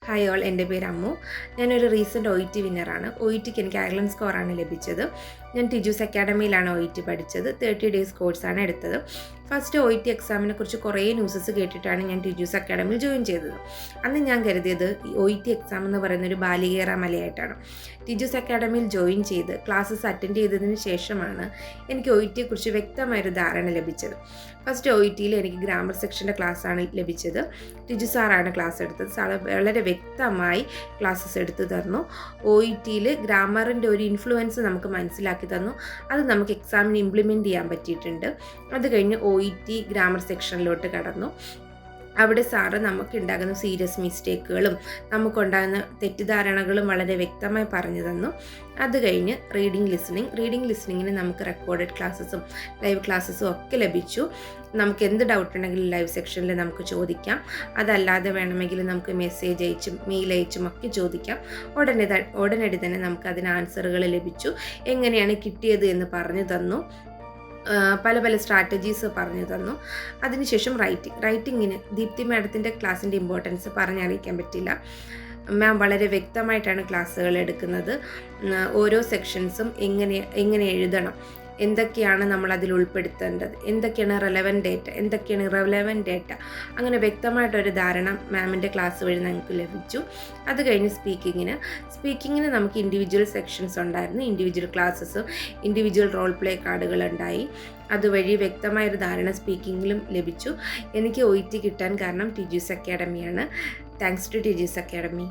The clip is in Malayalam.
ഹായ് ഓൾ, എൻ്റെ പേര് അമ്മു. ഞാനൊരു റീസെൻറ്റ് OET വിന്നറാണ്. OETക്ക് എനിക്ക് ഐലൻഡ് സ്കോറാണ് ലഭിച്ചത്. ഞാൻ ടിജൂസ് അക്കാഡമിയിലാണ് OET പഠിച്ചത്. 30 ഡേയ്സ് കോഴ്സാണ് എടുത്തത്. ഫസ്റ്റ് OET എക്സാമിനെ കുറിച്ച് കുറേ ന്യൂസസ് കേട്ടിട്ടാണ് ഞാൻ ടിജൂസ് അക്കാഡമിയിൽ ജോയിൻ ചെയ്തത്. അന്ന് ഞാൻ കരുതിയത് ഈ OET എക്സാം എന്ന് പറയുന്നൊരു ബാലികേറ മലയായിട്ടാണ്. ടിജൂസ് അക്കാഡമിയിൽ ജോയിൻ ചെയ്ത് ക്ലാസ്സസ് അറ്റൻഡ് ചെയ്തതിന് ശേഷമാണ് എനിക്ക് OETയെക്കുറിച്ച് വ്യക്തമായൊരു ധാരണ ലഭിച്ചത്. ഫസ്റ്റ് OETയിൽ എനിക്ക് ഗ്രാമർ സെക്ഷൻ്റെ ക്ലാസ്സാണ് ലഭിച്ചത്. ടിജു സാറാണ് ക്ലാസ് എടുത്തത്. സാറ് വളരെ വ്യക്തമായി ക്ലാസ്സസ് എടുത്തു തന്നു. OETയിൽ ഗ്രാമറിൻ്റെ ഒരു ഇൻഫ്ലുവൻസ് നമുക്ക് മനസ്സിലാക്കി തന്നു. അത് നമുക്ക് എക്സാമിന് ഇംപ്ലിമെൻറ്റ് ചെയ്യാൻ പറ്റിയിട്ടുണ്ട്. അത് കഴിഞ്ഞ് OET ഗ്രാമർ സെക്ഷനിലോട്ട് കടന്നു. അവിടെ സാറ് നമുക്കുണ്ടാകുന്ന സീരിയസ് മിസ്റ്റേക്കുകളും നമുക്കുണ്ടാകുന്ന തെറ്റിദ്ധാരണകളും വളരെ വ്യക്തമായി പറഞ്ഞു തന്നു. അത് കഴിഞ്ഞ് റീഡിംഗ് ലിസണിങ്ങിന് നമുക്ക് റെക്കോർഡഡ് ക്ലാസ്സസും ലൈവ് ക്ലാസ്സസും ഒക്കെ ലഭിച്ചു. നമുക്ക് എന്ത് ഡൗട്ട് ഉണ്ടെങ്കിലും ലൈവ് സെക്ഷനിൽ നമുക്ക് ചോദിക്കാം. അതല്ലാതെ വേണമെങ്കിൽ നമുക്ക് മെസ്സേജ് അയച്ചും മെയിൽ അയച്ചും ഒക്കെ ചോദിക്കാം. ഉടനടി തന്നെ നമുക്ക് അതിന് ആൻസറുകൾ ലഭിച്ചു. എങ്ങനെയാണ് കിട്ടിയത് എന്ന് പറഞ്ഞു തന്നു. പല സ്ട്രാറ്റജീസ് പറഞ്ഞു തന്നു. അതിനുശേഷം റൈറ്റിങ്ങിന് ദീപ്തി മാഡത്തിൻ്റെ ക്ലാസ്സിൻ്റെ ഇമ്പോർട്ടൻസ് പറഞ്ഞറിയിക്കാൻ പറ്റില്ല. മാം വളരെ വ്യക്തമായിട്ടാണ് ക്ലാസ്സുകൾ എടുക്കുന്നത്. ഓരോ സെക്ഷൻസും എങ്ങനെ എഴുതണം, എന്തൊക്കെയാണ് നമ്മൾ അതിൽ ഉൾപ്പെടുത്തേണ്ടത്, എന്തൊക്കെയാണ് റെലവൻറ്റ് ഡേറ്റ, എന്തൊക്കെയാണ് ഇറലവൻറ്റ് ഡേറ്റ, അങ്ങനെ വ്യക്തമായിട്ടൊരു ധാരണ മാമിൻ്റെ ക്ലാസ് വഴി ഞങ്ങൾക്ക് ലഭിച്ചു. അത് കഴിഞ്ഞ് സ്പീക്കിങ്ങിന് നമുക്ക് ഇൻഡിവിജ്വൽ സെക്ഷൻസ് ഉണ്ടായിരുന്നു. ഇൻഡിവിജ്വൽ ക്ലാസ്സസും ഇൻഡിവിജ്വൽ റോൾ പ്ലേ കാർഡുകളുണ്ടായി. അതുവഴി വ്യക്തമായൊരു ധാരണ സ്പീക്കിങ്ങിലും ലഭിച്ചു. എനിക്ക് OET കിട്ടാൻ കാരണം ടിജൂസ് അക്കാഡമിയാണ്. Thanks to Tiju's academy.